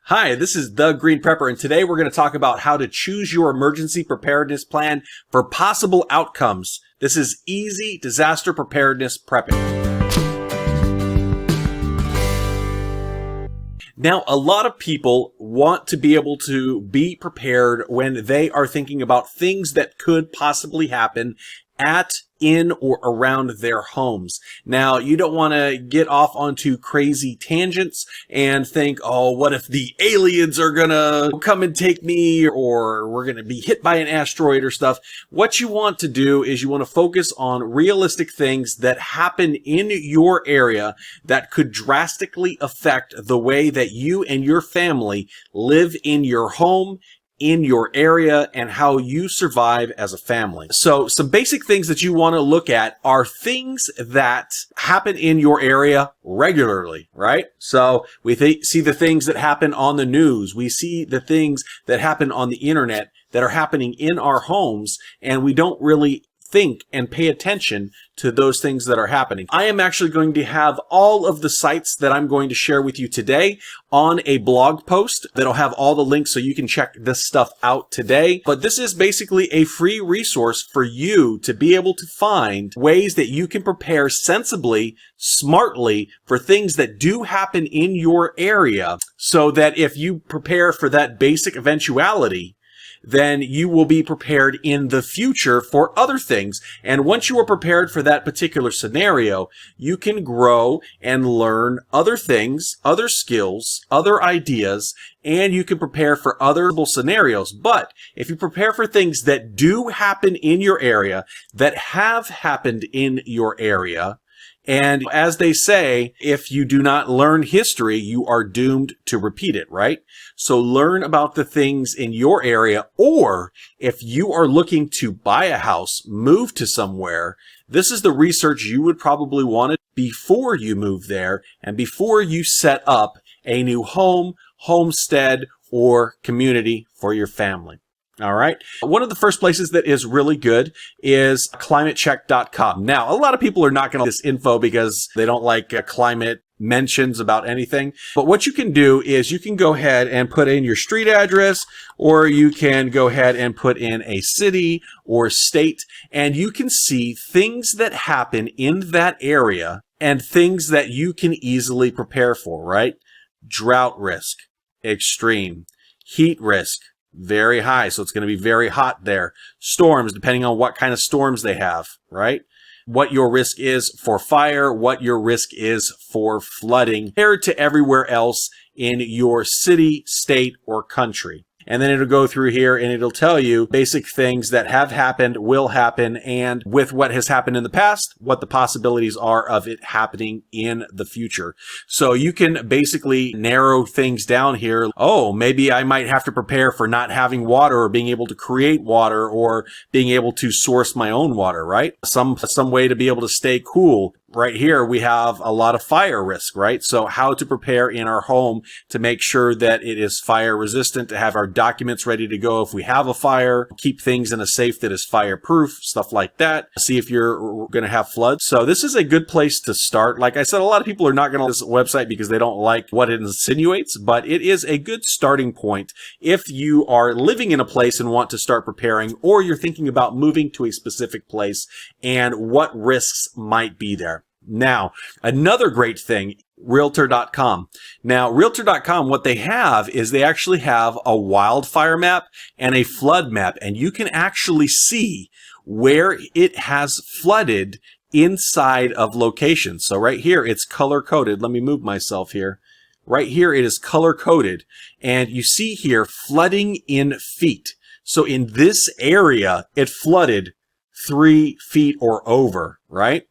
Hi, this is the Green Prepper, and today we're going to talk about how to choose your emergency preparedness plan for possible outcomes. This is easy disaster preparedness prepping. Now, a lot of people want to be able to be prepared when they are thinking about things that could possibly happen at, in, or around their homes. Now, you don't want to get off onto crazy tangents and think, oh, what if the aliens are gonna come and take me, or we're gonna be hit by an asteroid or stuff. What you want to do is you want to focus on realistic things that happen in your area that could drastically affect the way that you and your family live in your home, in your area, and how you survive as a family. So some basic things that you want to look at are things that happen in your area regularly, right? So we see the things that happen on the news. We see the things that happen on the internet that are happening in our homes, and we don't really think and pay attention to those things that are happening. I am actually going to have all of the sites that I'm going to share with you today on a blog post that'll have all the links so you can check this stuff out today. But this is basically a free resource for you to be able to find ways that you can prepare sensibly, smartly for things that do happen in your area, so that if you prepare for that basic eventuality, then you will be prepared in the future for other things. And once you are prepared for that particular scenario, you can grow and learn other things, other skills, other ideas, and you can prepare for other scenarios. But if you prepare for things that do happen in your area, that have happened in your area, and as they say, if you do not learn history, you are doomed to repeat it, right? So learn about the things in your area, or if you are looking to buy a house, move to somewhere, this is the research you would probably want to before you move there and before you set up a new home, homestead, or community for your family. All right. One of the first places that is really good is climatecheck.com. Now, a lot of people are not going to this info because they don't like climate mentions about anything. But what you can do is you can go ahead and put in your street address, or you can go ahead and put in a city or state, and you can see things that happen in that area and things that you can easily prepare for, right? Drought risk, extreme. Heat risk, very high, so it's going to be very hot there. Storms, depending on what kind of storms they have, right? What your risk is for fire, what your risk is for flooding, compared to everywhere else in your city, state, or country. And then it'll go through here and it'll tell you basic things that have happened, will happen, and with what has happened in the past, what the possibilities are of it happening in the future. So you can basically narrow things down here. Oh, maybe I might have to prepare for not having water, or being able to create water, or being able to source my own water, right? Some way to be able to stay cool. Right here, we have a lot of fire risk, right? So how to prepare in our home to make sure that it is fire resistant, to have our documents ready to go if we have a fire, keep things in a safe that is fireproof, stuff like that. See if you're going to have floods. So this is a good place to start. Like I said, a lot of people are not going to this website because they don't like what it insinuates, but it is a good starting point if you are living in a place and want to start preparing, or you're thinking about moving to a specific place and what risks might be there. Now, another great thing, Realtor.com. Now, Realtor.com, what they have is they actually have a wildfire map and a flood map, and you can actually see where it has flooded inside of locations. So right here, it's color-coded. Let me move myself here. Right here, it is color-coded, and you see here flooding in feet. So in this area, it flooded 3 feet or over, right?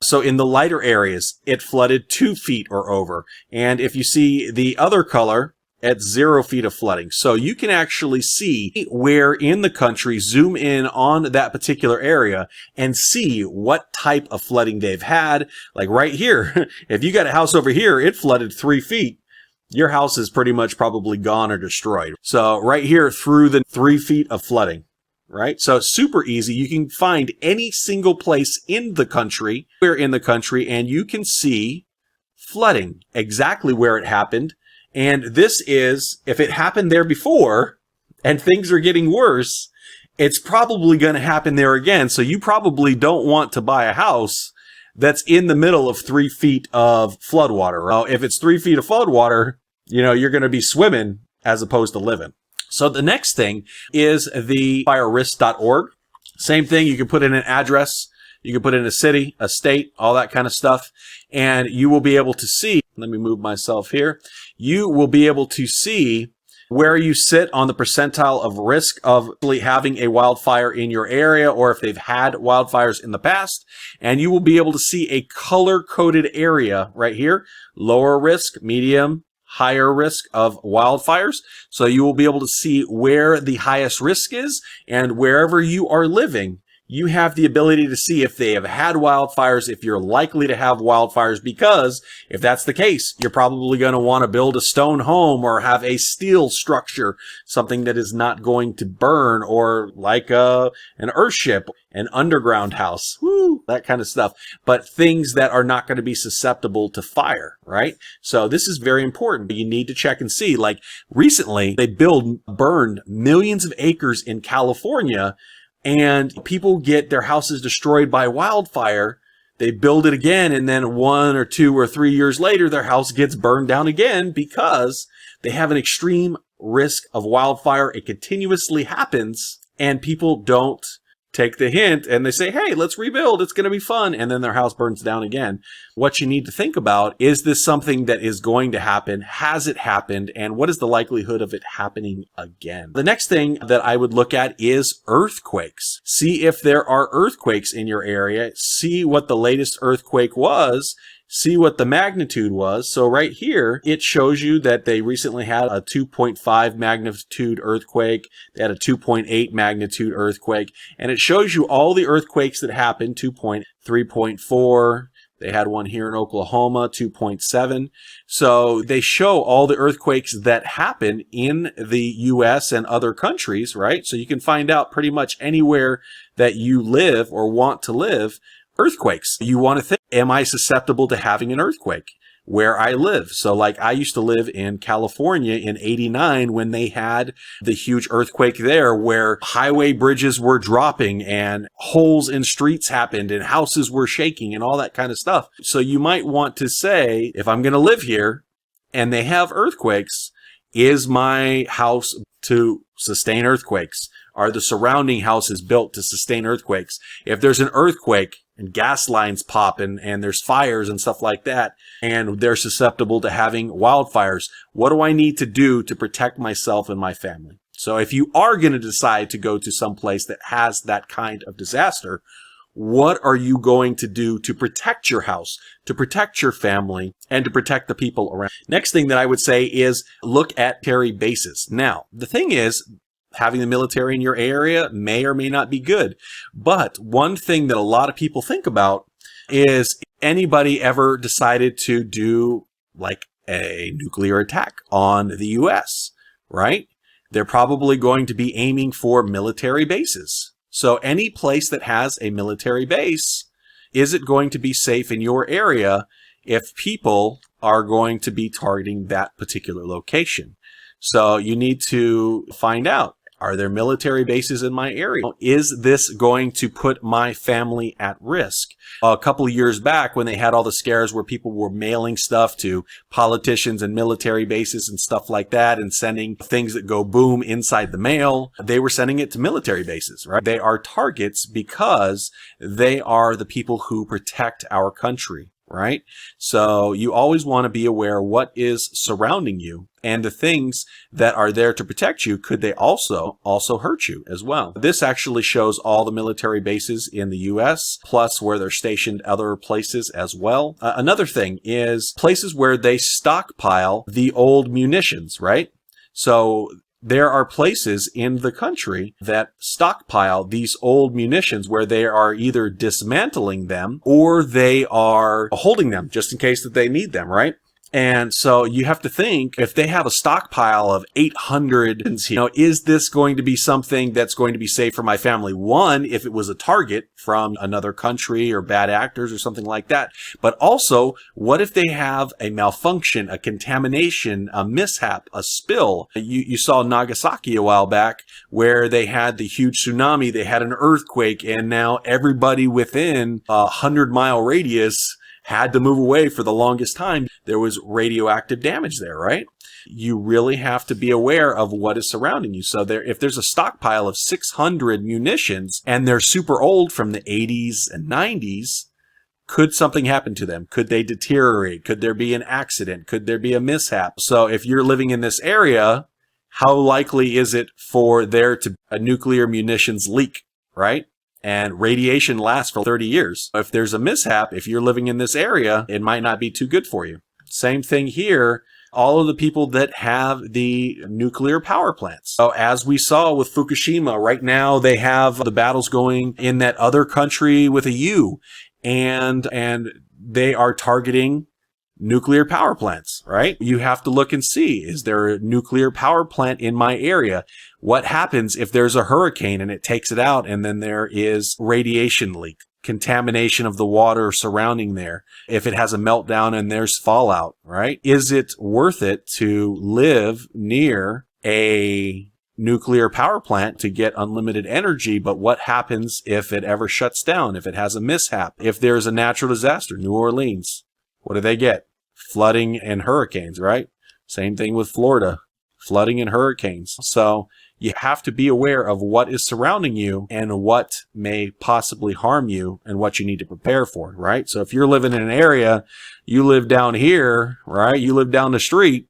So in the lighter areas, it flooded 2 feet or over. And if you see the other color, at 0 feet of flooding. So you can actually see where in the country, zoom in on that particular area and see what type of flooding they've had. Like right here, if you got a house over here, it flooded 3 feet. Your house is pretty much probably gone or destroyed. So right here through the 3 feet of flooding. Right? So it's super easy. You can find any single place in the country, and you can see flooding, exactly where it happened, And this is, if it happened there before and things are getting worse, it's probably going to happen there again. So you probably don't want to buy a house that's in the middle of 3 feet of floodwater. Well, if it's 3 feet of floodwater, you're going to be swimming as opposed to living. So the next thing is the firerisk.org. Same thing. You can put in an address. You can put in a city, a state, all that kind of stuff. And you will be able to see, let me move myself here. You will be able to see where you sit on the percentile of risk of having a wildfire in your area, or if they've had wildfires in the past. And you will be able to see a color-coded area right here, lower risk, medium, higher risk of wildfires. So you will be able to see where the highest risk is, and wherever you are living, you have the ability to see if they have had wildfires, if you're likely to have wildfires, because if that's the case, you're probably going to want to build a stone home or have a steel structure, something that is not going to burn, or like an earthship, an underground house, that kind of stuff, but things that are not going to be susceptible to fire, right? So this is very important. You need to check and see. Like recently, they burned millions of acres in California, and people get their houses destroyed by wildfire. They build it again, and then 1 or 2 or 3 years later, their house gets burned down again because they have an extreme risk of wildfire. It continuously happens, and people don't take the hint, and they say, hey, let's rebuild. It's going to be fun. And then their house burns down again. What you need to think about, is this something that is going to happen? Has it happened? And what is the likelihood of it happening again? The next thing that I would look at is earthquakes. See if there are earthquakes in your area. See what the latest earthquake was. See what the magnitude was. So right here, it shows you that they recently had a 2.5 magnitude earthquake. They had a 2.8 magnitude earthquake. And it shows you all the earthquakes that happened, 3.4. They had one here in Oklahoma, 2.7. So they show all the earthquakes that happen in the U.S. and other countries, right? So you can find out pretty much anywhere that you live or want to live, earthquakes. You want to think, am I susceptible to having an earthquake where I live? So like I used to live in California in '89 when they had the huge earthquake there, where highway bridges were dropping and holes in streets happened and houses were shaking and all that kind of stuff. So you might want to say, if I'm going to live here and they have earthquakes, is my house to sustain earthquakes? Are the surrounding houses built to sustain earthquakes? If there's an earthquake and gas lines pop and there's fires and stuff like that, and they're susceptible to having wildfires, what do I need to do to protect myself and my family? So if you are going to decide to go to some place that has that kind of disaster, what are you going to do to protect your house, to protect your family, and to protect the people around? Next thing that I would say is look at military bases. Now, the thing is, having the military in your area may or may not be good. But one thing that a lot of people think about is, anybody ever decided to do like a nuclear attack on the US, right? They're probably going to be aiming for military bases. So any place that has a military base, is it going to be safe in your area if people are going to be targeting that particular location? So you need to find out, are there military bases in my area? Is this going to put my family at risk? A couple of years back, when they had all the scares where people were mailing stuff to politicians and military bases and stuff like that, and sending things that go boom inside the mail, they were sending it to military bases, right? They are targets because they are the people who protect our country, right? So you always want to be aware what is surrounding you, and the things that are there to protect you, could they also hurt you as well? This actually shows all the military bases in the U.S., plus where they're stationed other places as well. Another thing is places where they stockpile the old munitions, right? So there are places in the country that stockpile these old munitions, where they are either dismantling them or they are holding them just in case that they need them, right? And so you have to think, if they have a stockpile of 800, is this going to be something that's going to be safe for my family? One, if it was a target from another country or bad actors or something like that. But also, what if they have a malfunction, a contamination, a mishap, a spill? You saw Nagasaki a while back where they had the huge tsunami, they had an earthquake, and now everybody within a 100-mile radius had to move away for the longest time. There was radioactive damage there, right? You really have to be aware of what is surrounding you. So if there's a stockpile of 600 munitions and they're super old from the 80s and 90s, could something happen to them? Could they deteriorate? Could there be an accident? Could there be a mishap? So if you're living in this area, how likely is it for there to a nuclear munitions leak, right? And radiation lasts for 30 years. If there's a mishap, if you're living in this area, it might not be too good for you. Same thing here. All of the people that have the nuclear power plants. So as we saw with Fukushima, right now they have the battles going in that other country with a U, and they are targeting nuclear power plants, right? You have to look and see, is there a nuclear power plant in my area? What happens if there's a hurricane and it takes it out and then there is radiation leak, contamination of the water surrounding there? If it has a meltdown and there's fallout, right? Is it worth it to live near a nuclear power plant to get unlimited energy? But what happens if it ever shuts down, if it has a mishap, if there's a natural disaster? New Orleans, what do they get? Flooding and hurricanes, right? Same thing with Florida, flooding and hurricanes. So you have to be aware of what is surrounding you and what may possibly harm you and what you need to prepare for, right? So if you're living in an area, you live down here, right? You live down the street,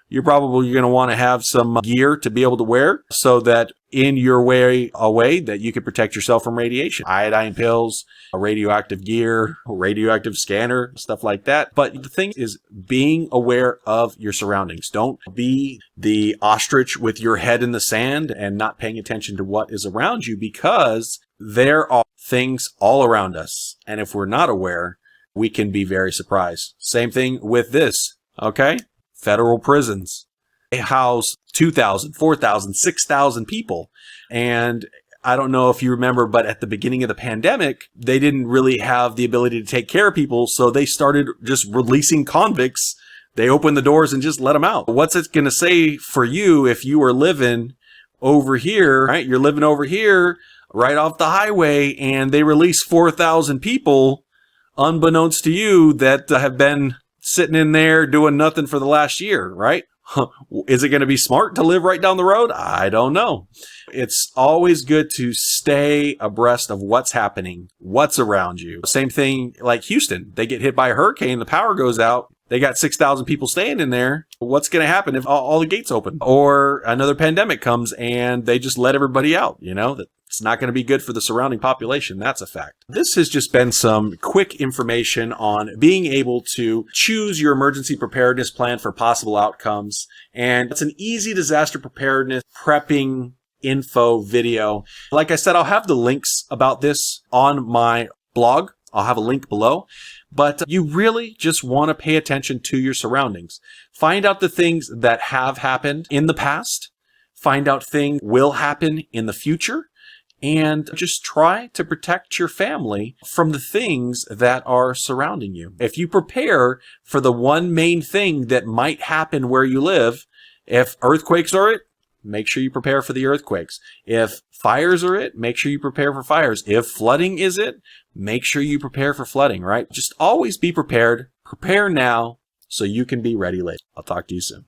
you're probably going to want to have some gear to be able to wear so that in your way away that you can protect yourself from radiation. Iodine pills, a radioactive gear, a radioactive scanner, stuff like that. But the thing is being aware of your surroundings. Don't be the ostrich with your head in the sand and not paying attention to what is around you, because there are things all around us. And if we're not aware, we can be very surprised. Same thing with this, okay? Federal prisons. They house 2,000, 4,000, 6,000 people. And I don't know if you remember, but at the beginning of the pandemic, they didn't really have the ability to take care of people. So they started just releasing convicts. They opened the doors and just let them out. What's it going to say for you if you are living over here, right? You're living over here right off the highway and they release 4,000 people unbeknownst to you that have been sitting in there doing nothing for the last year, right? Is it going to be smart to live right down the road? I don't know. It's always good to stay abreast of what's happening, what's around you. Same thing like Houston. They get hit by a hurricane, the power goes out. They got 6,000 people staying in there. What's going to happen if all the gates open? Or another pandemic comes and they just let everybody out, It's not going to be good for the surrounding population. That's a fact. This has just been some quick information on being able to choose your emergency preparedness plan for possible outcomes. And it's an easy disaster preparedness prepping info video. Like I said, I'll have the links about this on my blog. I'll have a link below. But you really just want to pay attention to your surroundings. Find out the things that have happened in the past. Find out things will happen in the future. And just try to protect your family from the things that are surrounding you. If you prepare for the one main thing that might happen where you live, if earthquakes are it, make sure you prepare for the earthquakes. If fires are it, make sure you prepare for fires. If flooding is it, make sure you prepare for flooding, right? Just always be prepared. Prepare now so you can be ready later. I'll talk to you soon.